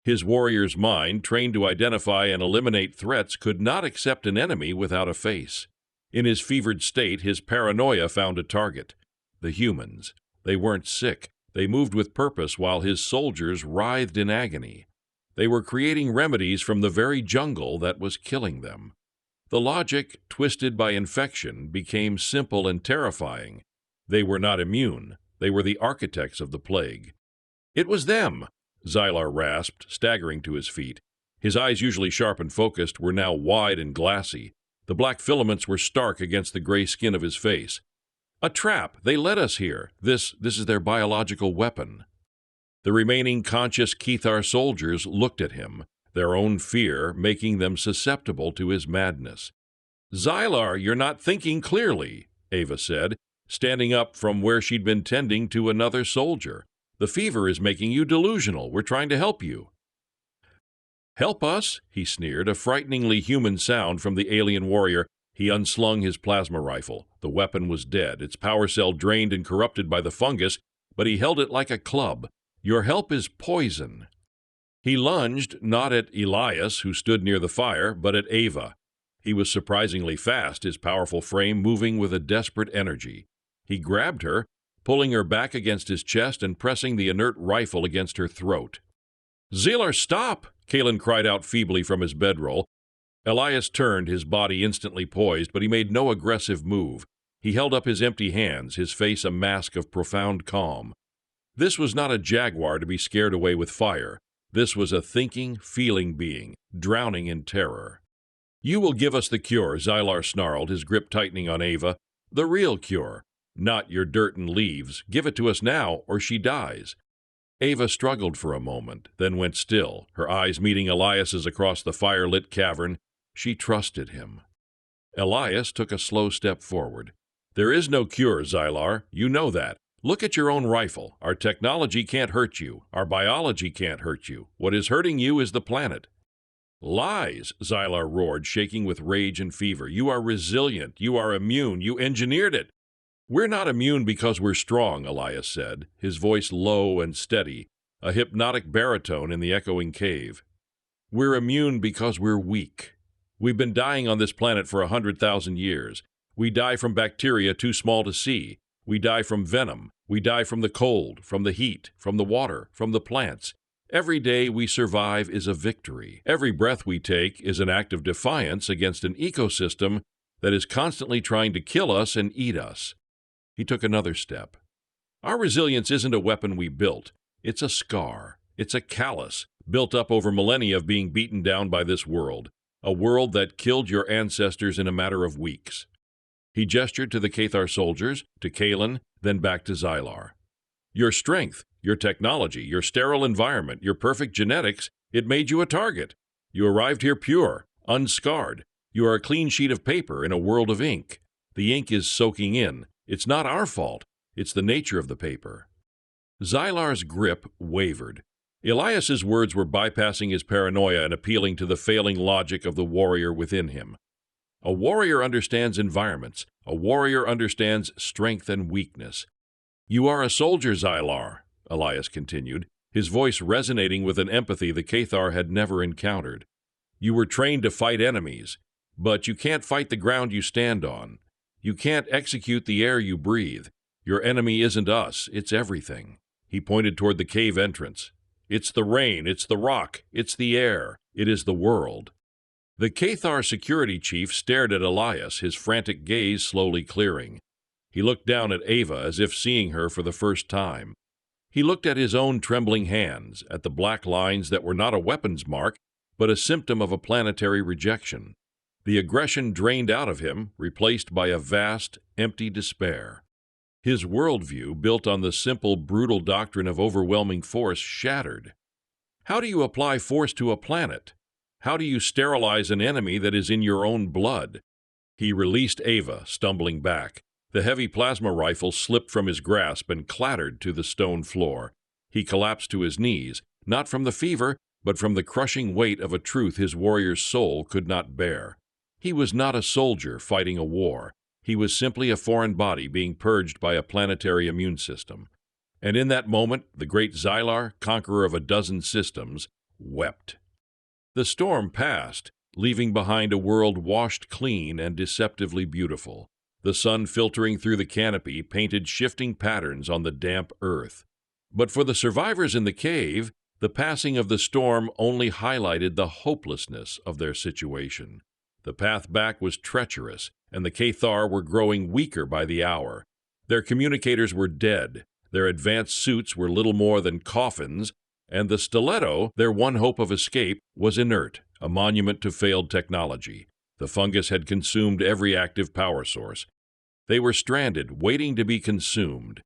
His warrior's mind, trained to identify and eliminate threats, could not accept an enemy without a face. In his fevered state, his paranoia found a target. The humans. They weren't sick. They moved with purpose while his soldiers writhed in agony. They were creating remedies from the very jungle that was killing them. The logic, twisted by infection, became simple and terrifying. They were not immune. They were the architects of the plague. It was them! Xylar rasped, staggering to his feet. His eyes, usually sharp and focused, were now wide and glassy. The black filaments were stark against the gray skin of his face. A trap! They led us here. This is their biological weapon. The remaining conscious Cathar soldiers looked at him, their own fear making them susceptible to his madness. "Xylar, you're not thinking clearly," Ava said, standing up from where she'd been tending to another soldier. "The fever is making you delusional. We're trying to help you." "Help us?" he sneered, a frighteningly human sound from the alien warrior. He unslung his plasma rifle. The weapon was dead, its power cell drained and corrupted by the fungus, but he held it like a club. "Your help is poison." He lunged, not at Elias, who stood near the fire, but at Ava. He was surprisingly fast, his powerful frame moving with a desperate energy. He grabbed her, pulling her back against his chest and pressing the inert rifle against her throat. "Xylar, stop!" Kalen cried out feebly from his bedroll. Elias turned, his body instantly poised, but he made no aggressive move. He held up his empty hands, his face a mask of profound calm. This was not a jaguar to be scared away with fire. This was a thinking, feeling being, drowning in terror. "You will give us the cure," Xylar snarled, his grip tightening on Ava. "The real cure. Not your dirt and leaves. Give it to us now, or she dies." Ava struggled for a moment, then went still, her eyes meeting Elias's across the fire-lit cavern. She trusted him. Elias took a slow step forward. "There is no cure, Xylar. You know that. Look at your own rifle. Our technology can't hurt you. Our biology can't hurt you. What is hurting you is the planet." "Lies!" Xylar roared, shaking with rage and fever. "You are resilient. You are immune. You engineered it." "We're not immune because we're strong," Elias said, his voice low and steady, a hypnotic baritone in the echoing cave. "We're immune because we're weak. We've been dying on this planet for 100,000 years. We die from bacteria too small to see. We die from venom. We die from the cold, from the heat, from the water, from the plants. Every day we survive is a victory. Every breath we take is an act of defiance against an ecosystem that is constantly trying to kill us and eat us." He took another step. "Our resilience isn't a weapon we built. It's a scar. It's a callus, built up over millennia of being beaten down by this world, a world that killed your ancestors in a matter of weeks." He gestured to the Cathar soldiers, to Kalen, then back to Xylar. "Your strength, your technology, your sterile environment, your perfect genetics, it made you a target. You arrived here pure, unscarred. You are a clean sheet of paper in a world of ink. The ink is soaking in. It's not our fault. It's the nature of the paper." Xylar's grip wavered. Elias's words were bypassing his paranoia and appealing to the failing logic of the warrior within him. A warrior understands environments. A warrior understands strength and weakness. "You are a soldier, Xylar," Elias continued, his voice resonating with an empathy the Cathar had never encountered. "You were trained to fight enemies, but you can't fight the ground you stand on. You can't execute the air you breathe. Your enemy isn't us, it's everything." He pointed toward the cave entrance. "It's the rain, it's the rock, it's the air, it is the world." The Cathar security chief stared at Elias, his frantic gaze slowly clearing. He looked down at Ava as if seeing her for the first time. He looked at his own trembling hands, at the black lines that were not a weapon's mark, but a symptom of a planetary rejection. The aggression drained out of him, replaced by a vast, empty despair. His worldview, built on the simple, brutal doctrine of overwhelming force, shattered. How do you apply force to a planet? How do you sterilize an enemy that is in your own blood? He released Ava, stumbling back. The heavy plasma rifle slipped from his grasp and clattered to the stone floor. He collapsed to his knees, not from the fever, but from the crushing weight of a truth his warrior's soul could not bear. He was not a soldier fighting a war. He was simply a foreign body being purged by a planetary immune system. And in that moment, the great Xylar, conqueror of a dozen systems, wept. The storm passed, leaving behind a world washed clean and deceptively beautiful. The sun filtering through the canopy painted shifting patterns on the damp earth. But for the survivors in the cave, the passing of the storm only highlighted the hopelessness of their situation. The path back was treacherous, and the Cathar were growing weaker by the hour. Their communicators were dead, their advanced suits were little more than coffins, and the stiletto, their one hope of escape, was inert, a monument to failed technology. The fungus had consumed every active power source. They were stranded, waiting to be consumed.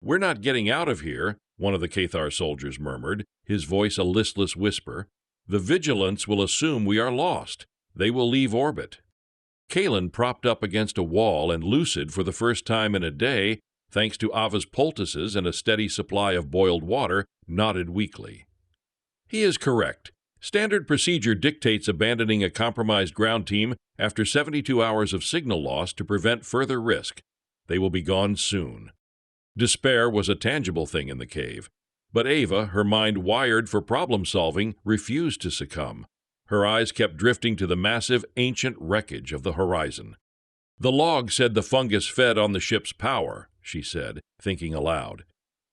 "We're not getting out of here," one of the Cathar soldiers murmured, his voice a listless whisper. "The vigilance will assume we are lost. They will leave orbit." Kalen, propped up against a wall and lucid for the first time in a day, thanks to Ava's poultices and a steady supply of boiled water, nodded weakly. "He is correct. Standard procedure dictates abandoning a compromised ground team after 72 hours of signal loss to prevent further risk. They will be gone soon." Despair was a tangible thing in the cave. But Ava, her mind wired for problem-solving, refused to succumb. Her eyes kept drifting to the massive, ancient wreckage of the horizon. "The log said the fungus fed on the ship's power," she said, thinking aloud.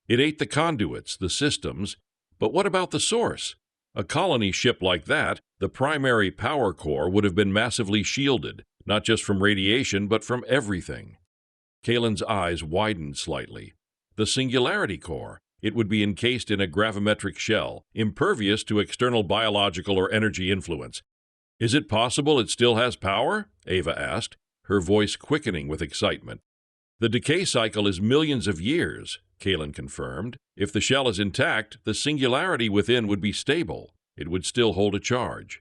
"It ate the conduits, the systems. But what about the source? A colony ship like that, the primary power core, would have been massively shielded, not just from radiation, but from everything." Kalen's eyes widened slightly. The singularity core. It would be encased in a gravimetric shell, impervious to external biological or energy influence. "Is it possible it still has power?" Ava asked, her voice quickening with excitement. "The decay cycle is millions of years," Kalen confirmed. "If the shell is intact, the singularity within would be stable. It would still hold a charge."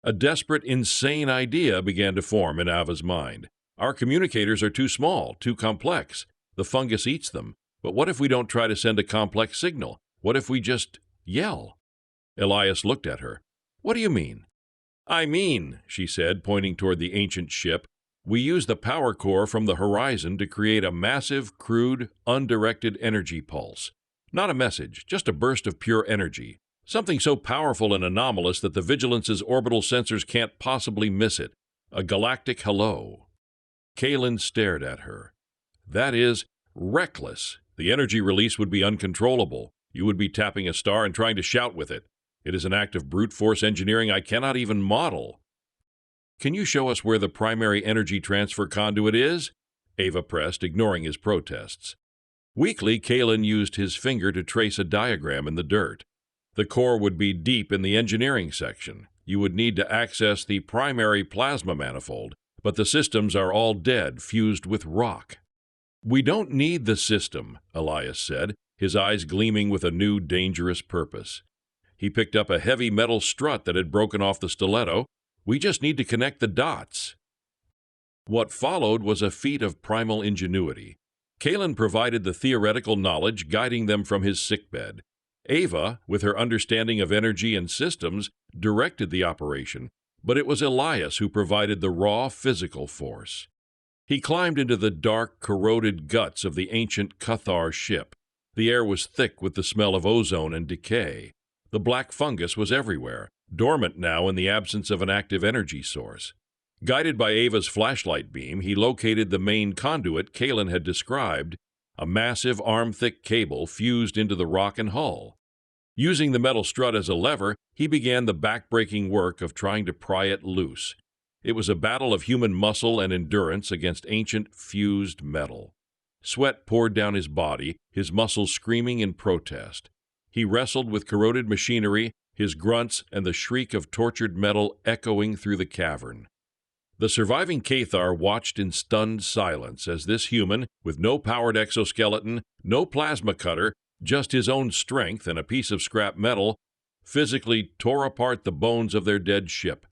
A desperate, insane idea began to form in Ava's mind. "Our communicators are too small, too complex. The fungus eats them. But what if we don't try to send a complex signal? What if we just yell?" Elias looked at her. "What do you mean?" "I mean," she said, pointing toward the ancient ship, "we use the power core from the horizon to create a massive, crude, undirected energy pulse. Not a message, just a burst of pure energy. Something so powerful and anomalous that the Vigilance's orbital sensors can't possibly miss it. A galactic hello." Kalen stared at her. "That is reckless. The energy release would be uncontrollable. You would be tapping a star and trying to shout with it. It is an act of brute force engineering I cannot even model." "Can you show us where the primary energy transfer conduit is?" Ava pressed, ignoring his protests. Weakly, Kalen used his finger to trace a diagram in the dirt. "The core would be deep in the engineering section. You would need to access the primary plasma manifold, but the systems are all dead, fused with rock." "We don't need the system," Elias said, his eyes gleaming with a new, dangerous purpose. He picked up a heavy metal strut that had broken off the stiletto. "We just need to connect the dots." What followed was a feat of primal ingenuity. Kalen provided the theoretical knowledge, guiding them from his sickbed. Ava, with her understanding of energy and systems, directed the operation, but it was Elias who provided the raw physical force. He climbed into the dark, corroded guts of the ancient Cathar ship. The air was thick with the smell of ozone and decay. The black fungus was everywhere, dormant now in the absence of an active energy source. Guided by Ava's flashlight beam, he located the main conduit Kalen had described, a massive arm-thick cable fused into the rock and hull. Using the metal strut as a lever, he began the back-breaking work of trying to pry it loose. It was a battle of human muscle and endurance against ancient fused metal. Sweat poured down his body, his muscles screaming in protest. He wrestled with corroded machinery, his grunts and the shriek of tortured metal echoing through the cavern. The surviving Cathar watched in stunned silence as this human, with no powered exoskeleton, no plasma cutter, just his own strength and a piece of scrap metal, physically tore apart the bones of their dead ship.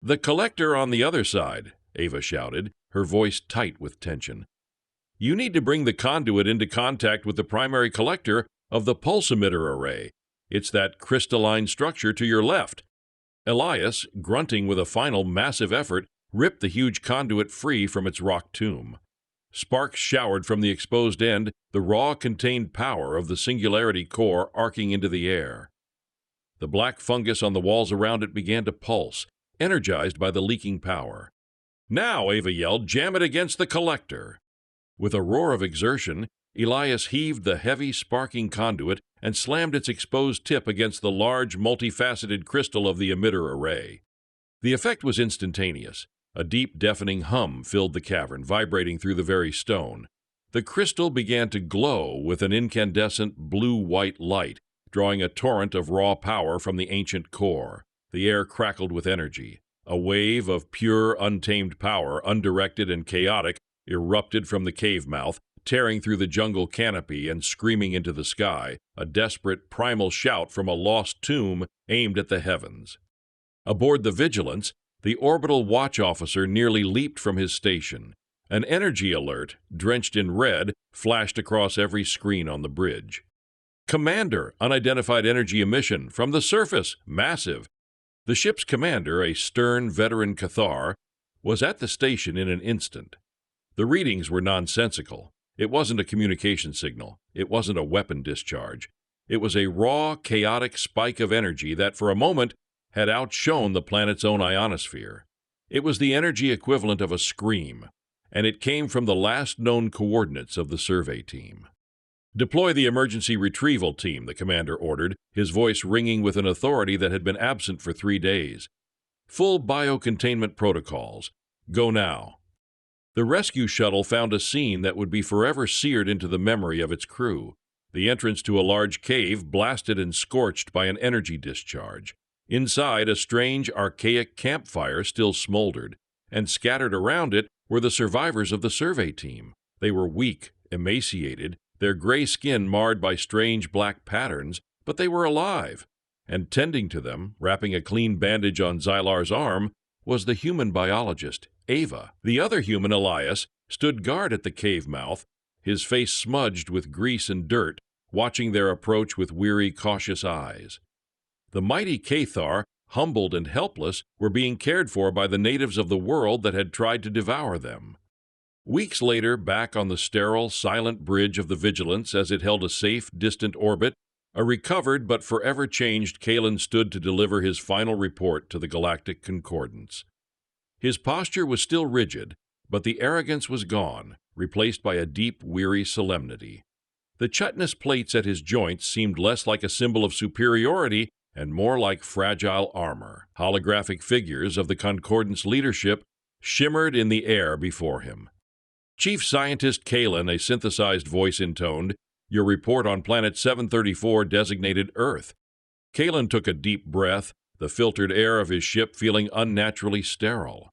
"The collector on the other side," Ava shouted, her voice tight with tension. "You need to bring the conduit into contact with the primary collector of the pulse emitter array. It's that crystalline structure to your left." Elias, grunting with a final massive effort, ripped the huge conduit free from its rock tomb. Sparks showered from the exposed end, the raw contained power of the singularity core arcing into the air. The black fungus on the walls around it began to pulse, energized by the leaking power. "Now," Ava yelled, "jam it against the collector." With a roar of exertion, Elias heaved the heavy, sparking conduit and slammed its exposed tip against the large, multifaceted crystal of the emitter array. The effect was instantaneous. A deep, deafening hum filled the cavern, vibrating through the very stone. The crystal began to glow with an incandescent blue-white light, drawing a torrent of raw power from the ancient core. The air crackled with energy. A wave of pure, untamed power, undirected and chaotic, erupted from the cave mouth, tearing through the jungle canopy and screaming into the sky, a desperate, primal shout from a lost tomb aimed at the heavens. Aboard the Vigilance, the orbital watch officer nearly leaped from his station. An energy alert, drenched in red, flashed across every screen on the bridge. "Commander, unidentified energy emission from the surface, massive." The ship's commander, a stern veteran Cathar, was at the station in an instant. The readings were nonsensical. It wasn't a communication signal. It wasn't a weapon discharge. It was a raw, chaotic spike of energy that, for a moment, had outshone the planet's own ionosphere. It was the energy equivalent of a scream, and it came from the last known coordinates of the survey team. "Deploy the emergency retrieval team," the commander ordered, his voice ringing with an authority that had been absent for 3 days. "Full biocontainment protocols. Go now." The rescue shuttle found a scene that would be forever seared into the memory of its crew. The entrance to a large cave blasted and scorched by an energy discharge. Inside, a strange, archaic campfire still smoldered, and scattered around it were the survivors of the survey team. They were weak, emaciated, their gray skin marred by strange black patterns, but they were alive. And tending to them, wrapping a clean bandage on Xylar's arm, was the human biologist, Ava. The other human, Elias, stood guard at the cave mouth, his face smudged with grease and dirt, watching their approach with weary, cautious eyes. The mighty Cathar, humbled and helpless, were being cared for by the natives of the world that had tried to devour them. Weeks later, back on the sterile, silent bridge of the Vigilance as it held a safe, distant orbit, a recovered but forever changed Kalen stood to deliver his final report to the Galactic Concordance. His posture was still rigid, but the arrogance was gone, replaced by a deep, weary solemnity. The chitinous plates at his joints seemed less like a symbol of superiority and more like fragile armor. Holographic figures of the Concordance leadership shimmered in the air before him. "Chief Scientist Kalen," a synthesized voice intoned, "your report on Planet 734 designated Earth." Kalen took a deep breath, the filtered air of his ship feeling unnaturally sterile.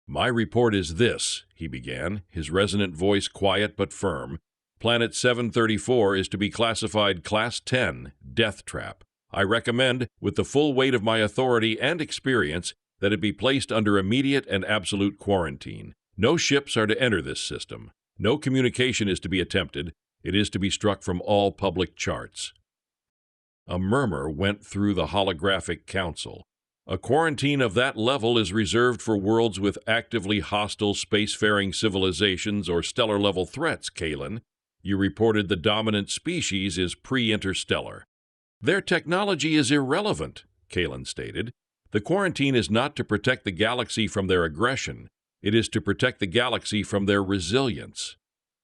"My report is this," he began, his resonant voice quiet but firm. "Planet 734 is to be classified Class 10, Deathtrap. I recommend, with the full weight of my authority and experience, that it be placed under immediate and absolute quarantine. No ships are to enter this system. No communication is to be attempted. It is to be struck from all public charts." A murmur went through the holographic council. A quarantine of that level is reserved for worlds with actively hostile spacefaring civilizations or stellar-level threats, Kalen. You reported the dominant species is pre-interstellar. Their technology is irrelevant, Kalen stated. The quarantine is not to protect the galaxy from their aggression. It is to protect the galaxy from their resilience.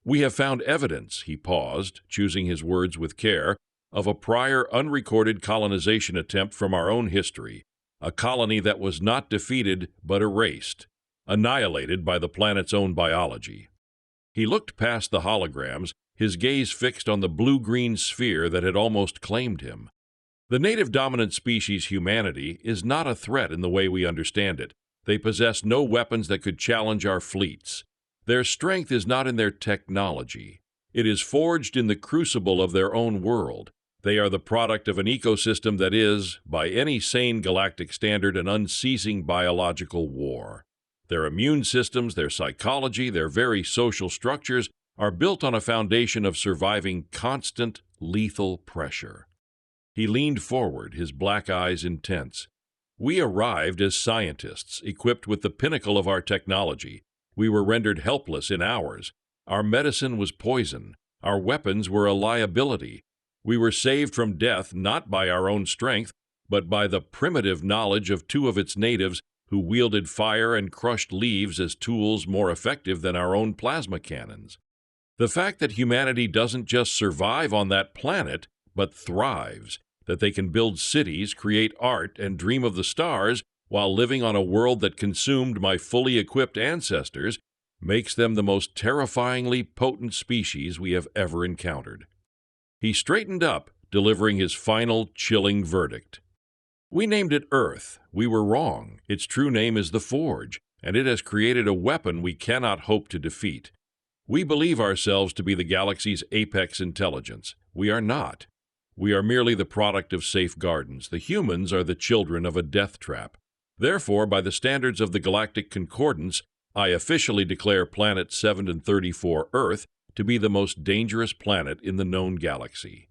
We have found evidence, he paused, choosing his words with care, of a prior unrecorded colonization attempt from our own history, a colony that was not defeated but erased, annihilated by the planet's own biology. He looked past the holograms, his gaze fixed on the blue-green sphere that had almost claimed him. The native dominant species humanity is not a threat in the way we understand it. They possess no weapons that could challenge our fleets. Their strength is not in their technology. It is forged in the crucible of their own world. They are the product of an ecosystem that is, by any sane galactic standard, an unceasing biological war. Their immune systems, their psychology, their very social structures are built on a foundation of surviving constant, lethal pressure. He leaned forward, his black eyes intense. We arrived as scientists, equipped with the pinnacle of our technology. We were rendered helpless in hours. Our medicine was poison. Our weapons were a liability. We were saved from death not by our own strength, but by the primitive knowledge of two of its natives who wielded fire and crushed leaves as tools more effective than our own plasma cannons. The fact that humanity doesn't just survive on that planet, but thrives, that they can build cities, create art, and dream of the stars while living on a world that consumed my fully equipped ancestors, makes them the most terrifyingly potent species we have ever encountered. He straightened up, delivering his final, chilling verdict. We named it Earth. We were wrong. Its true name is the Forge, and it has created a weapon we cannot hope to defeat. We believe ourselves to be the galaxy's apex intelligence. We are not. We are merely the product of safe gardens. The humans are the children of a death trap. Therefore, by the standards of the Galactic Concordance, I officially declare Planet 734 Earth to be the most dangerous planet in the known galaxy.